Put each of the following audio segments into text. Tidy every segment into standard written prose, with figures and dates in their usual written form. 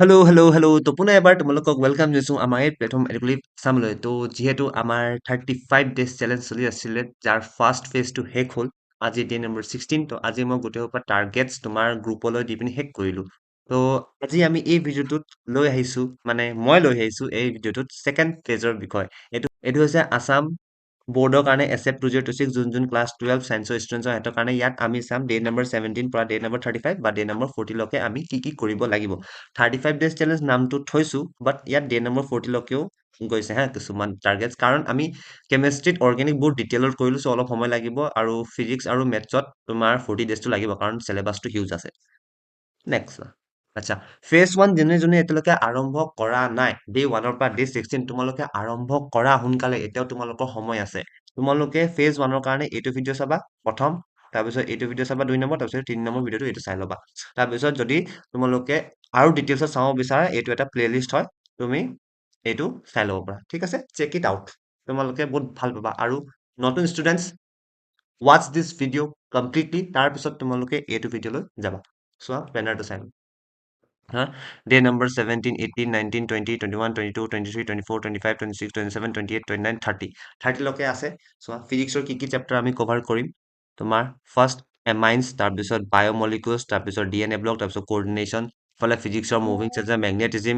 Hello' তো পুনৰ এবাৰ তোমালোকক ৱেলকাম জনাইছোঁ আমাৰ এই প্লেটফৰ্ম এডুকেটিভ আছামলৈ তো যিহেতু আমাৰ 35 ডেজ চেলেঞ্জ চলি আছিলে যাৰ ফাৰ্ষ্ট ফেজটো শেষ হ'ল আজি ডে নম্বৰ 16 তো আজি মই গোটেই সোপা টাৰ্গেটছ তোমাৰ গ্ৰুপলৈ দি পিনি শেষ কৰিলোঁ তো আজি আমি এই ভিডিঅ'টোত লৈ আহিছোঁ মানে মই লৈ আহিছোঁ এই ভিডিঅ'টোত ছেকেণ্ড ফেজৰ বিষয় এইটো হৈছে আছাম বৰ্ডৰ কাৰণে এছেপ 2026 যোন ক্লাছ 12 চায়েন্সৰ ষ্টুডেণ্টছৰ সিহঁতৰ কাৰণে ইয়াত আমি চাম ডে নম্বৰ 17 পৰা ডে নম্বৰ 35 বা ডে নম্বৰ 40 লৈকে আমি কি কৰিব লাগিব 35 ডেজ চেলেঞ্জ নামটো থৈছো বাট ইয়াত ডে নম্বৰ 40 লৈকেও গৈছে হা কিছুমান টাৰ্গেটছ কাৰণ আমি কেমেষ্ট্ৰিত অৰ্গেনিক বহুত ডিটেইলত কৰিলো চ' অলপ সময় লাগিব আৰু ফিজিক্স আৰু মেথছত তোমাৰ 40 ডেজটো লাগিব কাৰণ চিলেবাছটো হিউজ আছে নেক্সট আচ্ছা ফেজ ওৱান যোনে যোনে এতিয়ালৈকে আৰম্ভ কৰা নাই ডে ওৱানৰ পৰা ডে 16 তোমালোকে আৰম্ভ কৰা সোনকালে এতিয়াও তোমালোকৰ সময় আছে তোমালোকে ফেজ ওৱানৰ কাৰণে এইটো ভিডিঅ' চাবা প্ৰথম তাৰপিছত এইটো ভিডিঅ' চাবা 2 নম্বৰ তাৰপিছত 3 নম্বৰ ভিডিঅ'টো এইটো চাই ল'বা তাৰপিছত যদি তোমালোকে আৰু ডিটেইলছত চাব বিচাৰা এইটো এটা প্লেলিষ্ট হয় তুমি এইটো চাই ল'ব পাৰা ঠিক আছে চেক ইট আউট তোমালোকে বহুত ভাল পাবা আৰু নতুন ষ্টুডেণ্টছ ৱাটচ দিছ ভিডিঅ' কমপ্লিটলি তাৰপিছত তোমালোকে এইটো ভিডিঅ'লৈ যাবা চোৱা বেনাৰটো চাই ল'বা হা ডে নম্বৰ 17 18 19 20 21 22 23 24 25 26 27 28 29 30 30 লৈকে আছে চোৱা ফিজিক্সৰ কি চেপ্টাৰ আমি কভাৰ কৰিম তোমাৰ ফাৰ্ষ্ট এমাইন্স তাৰপিছত বায়'মলিকুলছ তাৰপিছত ডিএনএ ব্লক তাৰপিছত কোঅৰ্ডিনেশ্যন ইফালে ফিজিক্সৰ মুভিং চাৰ্জাৰ মেগনেটিজিম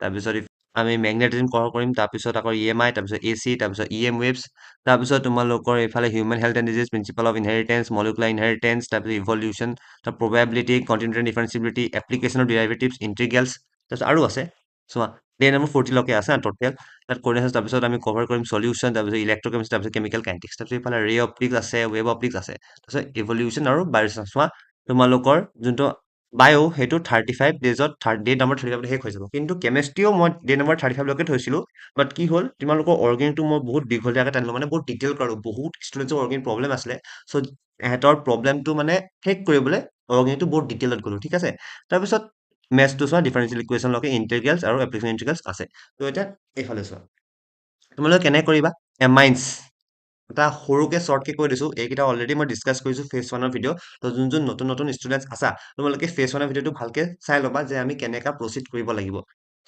তাৰপিছত আমি মেগনেটিজিম কভাৰ কৰিম তাৰপিছত আকৌ ইএমআই তাৰপিছত এচি তাৰপিছত ইএম ৱেভছ তাৰপিছত তোমালোকৰ এইফালে human health and disease principal of inheritance molecular inheritance তাৰপিছত ইভলিউশ্যন তাৰ প্ৰবেবিলিটি কণ্টিনিউটি ডিফাৰেঞ্চিবিলিটি এপ্লিকেশ্যনৰ ডিৰাইভেটিভছ ইণ্টিগ্ৰেলছ তাৰপিছত আৰু আছে চোৱা ডে নম্বৰ 40 লৈকে আছে টোটেল তাত কোঅৰ্ডিনেশ্যন তাৰপিছত আমি কভাৰ কৰিম সলিউশ্যন তাৰপিছত ইলেক্ট্ৰকেমিষ্ট্ৰি তাৰপিছত কেমিকেল কাইনেটিক্স তাৰপিছত এইফালে ৰে অপ্টিক্স আছে ৱেব অপ্টিক্স আছে তাৰপিছত ইভলিউশ্যন আৰু বায়'চাইন্স চোৱা তোমালোকৰ যোনটো বায়ো সেইটো 35 ডেজত ডে নম্বৰ 35 শেষ হৈ যাব কিন্তু কেমেষ্ট্ৰিও মই ডে নম্বৰ 35 লৈকে থৈছিলো বাট কি হ'ল তোমালোকৰ অৰ্গেনটো মই বহুত দীঘলীয়াকৈ টানিলো মানে বহুত ডিটেইল কৰোঁ বহুত ষ্টুডেণ্টছৰ অৰ্গেন প্ৰব্লেম আছিলে চ' এহেঁতৰ প্ৰব্লেমটো মানে শেষ কৰিবলৈ অৰ্গেনিকটো বহুত ডিটেইলত গ'লো ঠিক আছে তাৰপিছত মেথছটো চোৱা ডিফাৰেঞ্চিয়েল ইকুৱেশ্যনলৈকে ইণ্টিগ্ৰেলছ আৰু এপ্লিকেশ্যন ইণ্টিগ্ৰেলছ আছে ত' এতিয়া এইফালে চোৱা তোমালোকে কেনে কৰিবা এমাইন্স এটা সৰুকে শ্বৰ্টকে কৈ দিছো এইকেইটা অলৰেডি মই ডিছকাছ কৰিছো ফেজ ওৱানৰ ভিডিঅ' তো যোন নতুন ষ্টুডেণ্টছ আছা তোমালোকে ফেজ ওৱানৰ ভিডিঅ'টো ভালকে চাই ল'বা যে আমি কেনেকা প্ৰচিড কৰিব লাগিব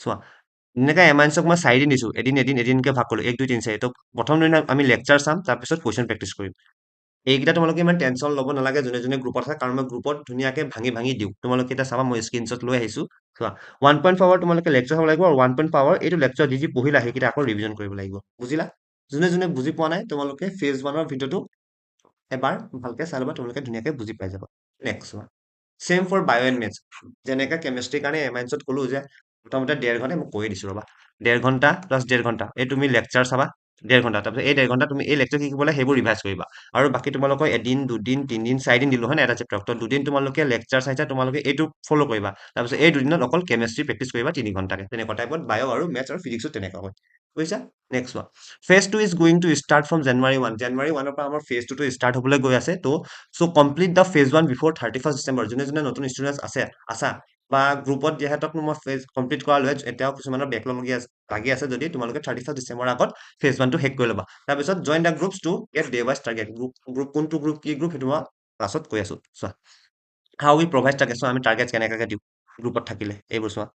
চোৱা এনেকা এমাইন্সক মই 4 দিন দিছো এদিনকে ভাগ কৰিলো 1 2 3 4 তো প্ৰথম দিনা আমি লেকচাৰ চাম তাৰপিছত কুৱেশ্যন প্ৰেক্টিচ কৰিম এইকেইটা তোমালোকে ইমান টেনশ্যন ল'ব নালাগে যোনে গ্ৰুপত আছে কাৰণ মই গ্ৰুপত ধুনীয়াকে ভাঙি দিওঁ তোমালোকে এতিয়া চাবা মই স্ক্ৰীনশ্বট লৈ আহিছো চোৱা 1.5 তোমালোকে লেকচাৰ চাব লাগিব আৰু 1.5 এইটো লেকচাৰ যি পঢ়িলা সেইকেইটা আকৌ ৰিভিজন কৰিব লাগিব বুজিলা যোনে বুজি পোৱা নাই তোমালোকে ফেজ ওৱানৰ ভিডিঅ'টো এবাৰ ভালকে চাই ল'বা তোমালোকে ধুনীয়াকে বুজি পাই যাবা নেক্সট ওৱান চেম ফৰ বায়' এণ্ড মেথছ যেনেকে কেমেষ্ট্ৰিৰ কাৰণে এমাইন্সত ক'লো যে প্ৰথমতে 1.5 ঘণ্টা মই কৈ দিছো ৰবা 1.5 ঘণ্টা প্লাছ 1.5 ঘণ্টা এই তুমি লেকচাৰ চাবা 1.5 ঘণ্টা তাৰপিছত এই 1.5 ঘণ্টা তুমি এই লেকচাৰ কি কৰিব লাগে সেইবোৰ ৰিভাইজ কৰিবা আৰু বাকী তোমালোকৰ এদিন দুদিন তিনদিন 4 দিন দিলো হয় না এটা চেপ্টাৰ তো দুদিন তোমালোকে লেকচাৰ চাইছা তোমালোকে এইটো ফ'ল' কৰিবা তাৰপিছত এই দুদিনত অকল কেমেষ্ট্ৰি প্ৰেক্টিচ কৰিবা 3 ঘণ্টাকে তেনেকুৱা টাইপত বায়' আৰু মেথছ আৰু ফিজিক্সো তেনেকুৱা হয় বুজিছা next one phase two is going to start from January 1 পৰা আমাৰ ফেজ টুটো ষ্টাৰ্ট হ'বলৈ গৈ আছে তো so' complete the phase one before 31 December যোনে নতুন ষ্টুডেণ্টছ আছে আছা বা গ্ৰুপত যিহেতক মই ফেজ কমপ্লিট কৰা লৈ এতিয়াও কিছুমানৰ বেকলগ লাগি আছে যদি তোমালোকে 31 ডিচেম্বৰৰ আগত ফেজ ওৱানটো শেষ কৰি ল'বা তাৰপিছত join the groups to get day wise target group কোনটো গ্ৰুপ কি গ্ৰুপ সেইটো মই ক্লাছত কৈ আছো চোৱা হাউ উই প্ৰভাইড টাৰ্গেট চোৱা আমি টাৰ্গেট কেনেকৈ দিওঁ গ্ৰুপত থাকিলে এইবোৰ চোৱা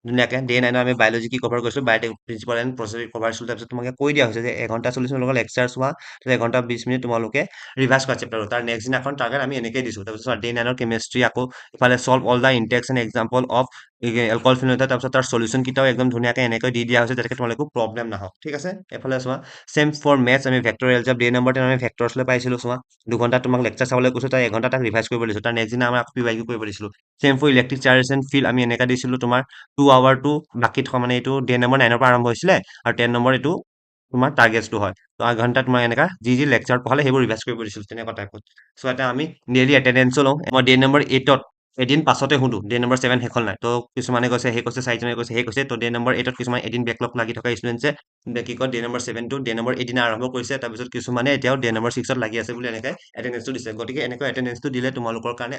ধুনীয়াকে ডে 9 আমি বায়'লজি কি কভাৰ কৰিছো biotech principal and process cover কৰিছো তাৰপিছত তোমাকে কৈ দিয়া হৈছে যে 1 ঘণ্টা 40 মিনিট লেকচাৰ চোৱা 1 ঘণ্টা 20 মিনিট তোমালোকে ৰিভাইজ কৰা চেপ্টাৰটো তাৰ নেক্সট দিনাখন টাৰ্গেট আমি এনেকৈ দিছো তাৰপিছত ডে 9 কেমেষ্ট্ৰি আকৌ ইফালে solve all the in text and example of alcohol ফিনথ তাৰপিছত তাৰ সলিউশ্যন কেইটাও একদম ধুনীয়াকে এনেকৈ দি দিয়া হৈছে যাতে তোমালোকো প্ৰব্লেম নহওক ঠিক আছে এফালে চোৱা চেম ফৰ মেথছ আমি ভেক্টৰ এলজেব্ৰা ডে নম্বৰ 10 আমি ভেক্টৰ্ছলৈ পাইছিলো চোৱা 2 ঘণ্টা তোমাক লেকচাৰ চাবলৈ কৈছো তাৰ 1 ঘণ্টা তাক ৰিভাইজ কৰিব দিছো তাৰ নেক্সট দিনা আমি আকৌ পিৱাইকিউ কৰিব দিছিলো same for electric charge and field আমি এনেকৈ দিছিলো তোমাৰ 2 আৱাৰ বাকী থকা মানে এইটো ডে নম্বৰ 9 পৰা আৰম্ভ হৈছিলে আৰু 10 নম্বৰ এইটো তোমাৰ টাৰ্গেটটো হয় তো 1 ঘণ্টা তোমাৰ এনেকা যি লেকচাৰ পঢ়ালে সেইবোৰ ৰিভাইজ কৰিব দিছিলো তেনেকুৱা টাইপত চ' এটা আমি ডেইলি এটেণ্ডেঞ্চো লওঁ মই ডে নম্বৰ 8ত এদিন পাছতে সুধো ডে নম্বৰ 7 শেষ হ'ল নাই তো কিছুমানে কৈছে সেই কৈছে 4জনে কৈছে সেই কৈছে তো ডে নম্বৰ 8ত কিছুমান এদিন বেকলগ লাগি থকা ষ্টুডেণ্টছে কি কয় ডে নম্বৰ 7টো ডে নম্বৰ 8 দিনা আৰম্ভ কৰিছে তাৰপিছত কিছুমানে এতিয়াও ডে নম্বৰ 6ত লাগি আছে বুলি এনেকৈ এটেণ্ডেঞ্চটো দিছে গতিকে এনেকৈ এটেণ্ডেঞ্চটো দিলে তোমালোকৰ কাৰণে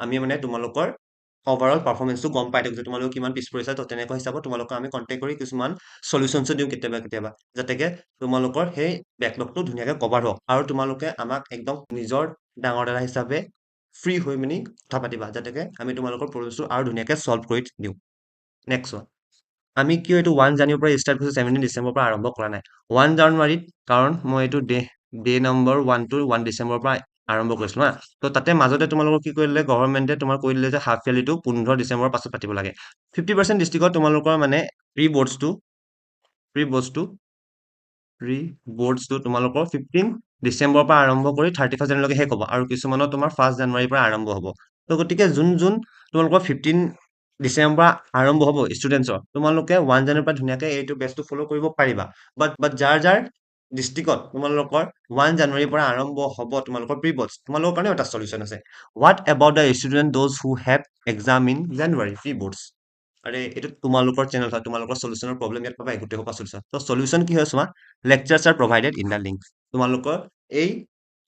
আমি মানে তোমালোকৰ অভাৰঅল পাৰফৰ্মেঞ্চটো গম পাই থাকো যে তোমালোকে কিমান পিছ পৰিছা তো তেনেকুৱা হিচাপত তোমালোকক আমি কণ্টেক্ট কৰি কিছুমান সলিউশ্যনছো দিওঁ কেতিয়াবা যাতেকে তোমালোকৰ সেই বেকলগটো ধুনীয়াকে কভাৰ হওক আৰু তোমালোকে আমাক একদম নিজৰ ডাঙৰ দাদা হিচাপে ফ্ৰী হৈ পিনি কথা পাতিবা যাতেকে আমি তোমালোকৰ প্ৰব্লেমটো আৰু ধুনীয়াকে চল্ভ কৰি দিওঁ নেক্সট চোৱা, আমি কিয় এইটো 1 জানুৱাৰীৰ পৰা ষ্টাৰ্ট কৰিছো, 17 ডিচেম্বৰৰ পৰা আৰম্ভ কৰা নাই? 1 জানুৱাৰীত, কাৰণ মই এইটো ডে নম্বৰ 1 টো 1 ডিচেম্বৰৰ পৰা আৰম্ভ কৰিছিলো হা। তো তাতে মাজতে তোমালোকৰ কি কৰিলে, গভৰ্ণমেণ্টে তোমাৰ কৈ দিলে যে হাফ ইয়াৰলিটো 15 ডিচেম্বৰৰ পাছত পাতিব লাগে। 50% ডিষ্ট্ৰিক্টত তোমালোকৰ মানে প্ৰি বৰ্ডছটো প্ৰি বৰ্ডছটো প্ৰি বৰ্ডছটো তোমালোকৰ 15 ডিচেম্বৰৰ পৰা আৰম্ভ কৰি 31 জানুৱাৰীলৈকে শেষ হ'ব, আৰু কিছুমানৰ তোমাৰ 1 জানুৱাৰীৰ পৰা আৰম্ভ হ'ব। তো গতিকে যোন তোমালোকৰ 15 ডিচেম্বৰৰ পৰা আৰম্ভ হ'ব ষ্টুডেণ্টছৰ, তোমালোকে 1 জানুৱাৰীৰ পৰা ধুনীয়াকে এইটো বেচটো ফ'ল' কৰিব পাৰিবা। বাট যাৰ ডিষ্ট্ৰিক্টত তোমালোকৰ 1 জানুৱাৰীৰ পৰা আৰম্ভ হ'ব তোমালোকৰ প্ৰি বৰ্ডছ, তোমালোকৰ কাৰণেও এটা চলিউচন আছে। What about the student those who have exam in January pre boards? আৰে এইটো তোমালোকৰ চেনেল হয়, তোমালোকৰ চলিউচনৰ প্ৰব্লেম ইয়াত পাবা, গোটেই সোপা চলিউচন। তো চলিউচন কি হয় চোৱা, lectures are provided in the link. তোমালোকৰ এই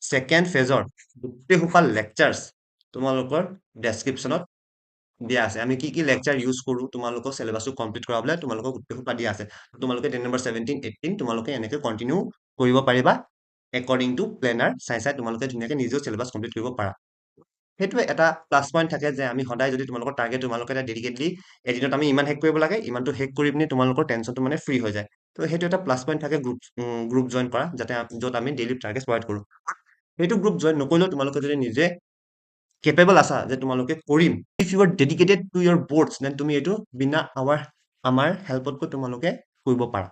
ছেকেণ্ড ফেজৰ গোটেই সোপা লেকচাৰ্ছ তোমালোকৰ ডেছক্ৰিপশ্যনত দিয়া আছে। আমি কি কি লেকচাৰ ইউজ কৰো তোমালোকৰ চিলেবাছটো কমপ্লিট কৰাবলৈ, তোমালোকক গোটেই সোপা দিয়া আছে। তোমালোকে 10 নম্বৰ 17 18 তোমালোকে এনেকে কণ্টিনিউ কৰিব পাৰিবা, একৰ্ডিং টু প্লেনাৰ চাই চাই তোমালোকে ধুনীয়াকে নিজেও চিলেবাছ কমপ্লিট কৰিব পাৰা। সেইটোৱে এটা প্লাছ পইণ্ট থাকে যে আমি সদায় যদি তোমালোকৰ টাৰ্গেট, তোমালোকে এটা ডেডিকেটলি এদিনত আমি ইমান শেষ কৰিব লাগে, ইমানটো শেষ কৰি পিনি তোমালোকৰ টেনচনটো মানে ফ্ৰী হৈ যায়। তো সেইটো এটা প্লাছ পইণ্ট থাকে গ্ৰুপ জইন কৰা, যাতে য'ত আমি ডেইলি টাৰ্গেট প্ৰভাইড কৰোঁ। সেইটো গ্ৰুপ জইন নকৰিলেও তোমালোকে যদি নিজে কেপেবল আছা যে তোমালোকে কৰিম, if you are dedicated to your boards, then তুমি এইটো বিনা আমাৰ হেল্পতকৈ তোমালোকে কৰিব পাৰা।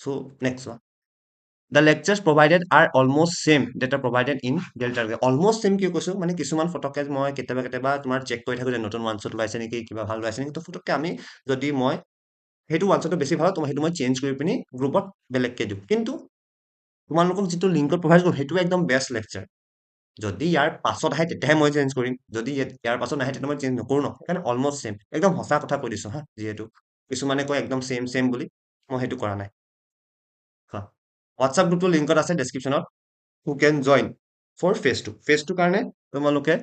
চ' নেক্সট চোৱা, the lectures provided are almost same that are provided in Delta. Almost same কিয় কৈছো, মানে কিছুমান ফটকে মই কেতিয়াবা তোমাৰ চেক কৰি থাকো যে নতুন ওৱানছত ওলাইছে নেকি, কিবা ভাল ওলাইছে নেকি। তো ফটককে আমি যদি মই সেইটো ওৱানছটো বেছি ভাল, সেইটো মই চেঞ্জ কৰি পিনি গ্ৰুপত বেলেগকে দিওঁ। কিন্তু তোমালোকক যিটো লিংকত প্ৰভাইড কৰোঁ সেইটোৱে একদম বেষ্ট লেকচাৰ। যদি ইয়াৰ পাছত আহে তেতিয়াহে মই চেঞ্জ কৰিম, যদি ইয়াৰ পাছত নাহে তেতিয়া মই চেঞ্জ নকৰো ন। সেইকাৰণে অলমষ্ট ছেম, একদম সঁচা কথা কৈ দিছো হা। যিহেতু কিছুমানে কয় একদম ছেম ছেম বুলি, মই সেইটো কৰা নাই। হোৱাটছআপ গ্ৰুপটো লিংকত আছে ডেছক্ৰিপশ্যনত, হু কেন জইন ফৰ ফেজ টু কাৰণে তোমালোকে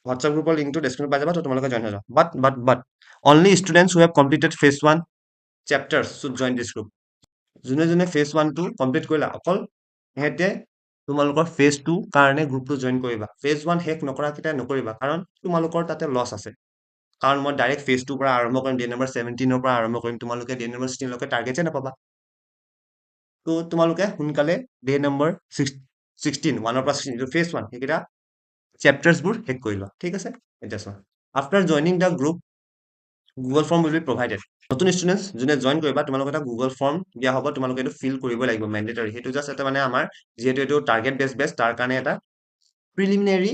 হোৱাটছআপ গ্ৰুপৰ লিংকটো ডেছক্ৰিপশ্যনত পাই যাবা, তো তোমালোকে জইন হৈ যাবা। But only students who have completed phase 1 chapters should join this group. যোনে যোনে ফেজ 1 কমপ্লিট কৰিলা, অকল সিহঁতে তোমালোকৰ ফেজ 2 কাৰণে গ্ৰুপটো জইন কৰিবা। ফেজ 1 শেষ নকৰাকেইটাই নকৰিবা, কাৰণ তোমালোকৰ তাতে লছ আছে। কাৰণ মই ডাইৰেক্ট ফেজ 2 পৰা আৰম্ভ কৰিম, ডে নম্বৰ 17 পৰা আৰম্ভ কৰিম, তোমালোকে ডে নম্বৰ 16 টাৰ্গেটে নাপাবা। তো তোমালোকে সোনকালে ডে নম্বৰ 16 1 পৰা 16 ফেজ 1 সেইকেইটা চেপ্টাৰ্ছবোৰ শেষ কৰি লোৱা, ঠিক আছে। এতিয়া চোৱা, after joining the group Google form will be provided. নতুন ষ্টুডেণ্টছ যোনে জইন কৰিবা, তোমালোকক এটা গুগল ফৰ্ম দিয়া হ'ব, তোমালোকে এইটো ফিল কৰিব লাগিব, মেণ্ডেটৰী। সেইটো জাষ্ট এটা মানে আমাৰ যিহেতু এইটো টাৰ্গেট বেচ তাৰ কাৰণে এটা প্ৰিলিমিনেৰী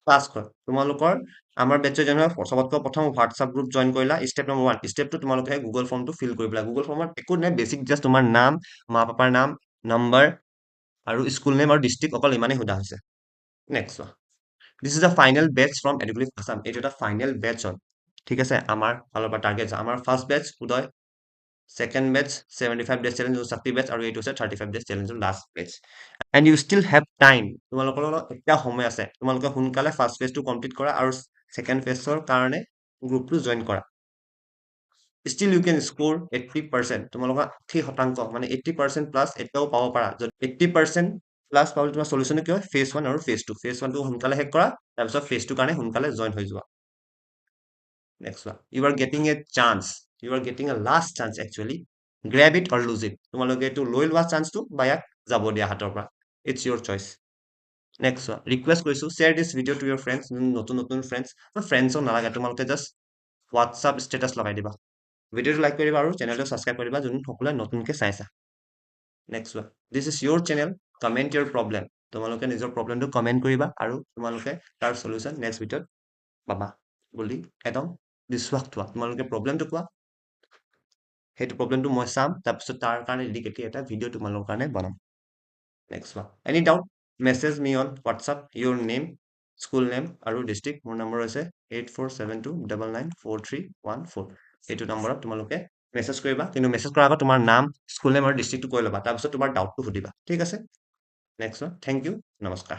টাস্ক হয়। তোমালোকৰ আমাৰ বেটছত জইন হোৱা চবতকৈ প্ৰথম হোৱাটছআপ গ্ৰুপ জইন কৰিলা, ষ্টেপ নম্বৰ 1 ষ্টেপটো তোমালোকে গুগল ফৰ্মটো ফিল কৰিব লাগে। গুগল ফৰ্মত একো নাই, বেছিক জাষ্ট তোমাৰ নাম, মা পাপাৰ নাম, নম্বৰ আৰু স্কুল নেম আৰু ডিষ্ট্ৰিক্ট, অকল ইমানেই সোধা হৈছে। নেক্সট চোৱা, this is the final batch from educative Assam. এইটো এটা ফাইনেল বেটছ হয়, ঠিক আছে। আমাৰ ফালৰ পৰা টাৰ্গেট আমাৰ first batch Uday, second batch 75 days challenge চাকৰি বেটছ, আৰু এইটো হৈছে 35 ডেজ চেলেঞ্জৰ last batch. And you still have time, তোমালোকৰ লগত এতিয়া সময় আছে। তোমালোকে সোনকালে ফাৰ্ষ্ট ফেজটো কমপ্লিট কৰা আৰু ছেকেণ্ড ফেজৰ কাৰণে গ্ৰুপটো জইন কৰা। ষ্টিল ইউ কেন স্ক'ৰ 80%, তোমালোকৰ 80% মানে 80% প্লাছ এতিয়াও পাব পাৰা। 80% প্লাছ পাবলৈ তোমাৰ চলিউচন কি হয়, ফেজ 1 আৰু ফেজ 2। ফেজ 1টো সোনকালে শেষ কৰা, তাৰপিছত ফেজ 2 কাৰণে সোনকালে জইন হৈ যোৱা। নেক্সট চোৱা, you are getting a chance, you are getting a last chance actually, grab it or lose it. তোমালোকে এইটো লৈ লোৱা চান্সটো, বা ইয়াক যাব দিয়া হাতৰ পৰা, ইটছ ইয়ৰ চইচ। নেক্সট চোৱা, ৰিকুৱেষ্ট কৰিছো, share this video' to your friends. নতুন ফ্ৰেণ্ডছ, ফ্ৰেণ্ডছক নালাগে, তোমালোকে জাষ্ট হোৱাটছআপ ষ্টেটাছ লগাই দিবা, ভিডিঅ'টো লাইক কৰিবা আৰু চেনেলটো ছাবস্ক্ৰাইব কৰিবা, যোন সকলোৱে নতুনকৈ চাইছা। নেক্সট চোৱা, this is your channel, comment your problem. তোমালোকে নিজৰ প্ৰব্লেমটো কমেণ্ট কৰিবা, আৰু তোমালোকে তাৰ চলিউচন নেক্সট ভিডিঅ'ত পাবা বুলি একদম বিশ্বাস থোৱা। তোমালোকে প্ৰব্লেমটো কোৱা, সেইটো প্ৰব্লেমটো মই চাম, তাৰপিছত তাৰ কাৰণে ডেডিকেটলি এটা ভিডিঅ' তোমালোকৰ কাৰণে বনাম। নেক্সট চোৱা, any doubt message me on WhatsApp, your name, school name আৰু ডিষ্ট্ৰিক্ট। মোৰ নম্বৰ হৈছে 8472994314। এইটো নম্বৰত তোমালোকে মেছেজ কৰিবা, কিন্তু মেছেজ কৰাৰ আগত তোমাৰ নাম, স্কুল নেম আৰু ডিষ্ট্ৰিক্টটো কৈ ল'বা, তাৰপিছত তোমাৰ ডাউটটো সুধিবা, ঠিক আছে। নেক্সট, থেংক ইউ, নমস্কাৰ।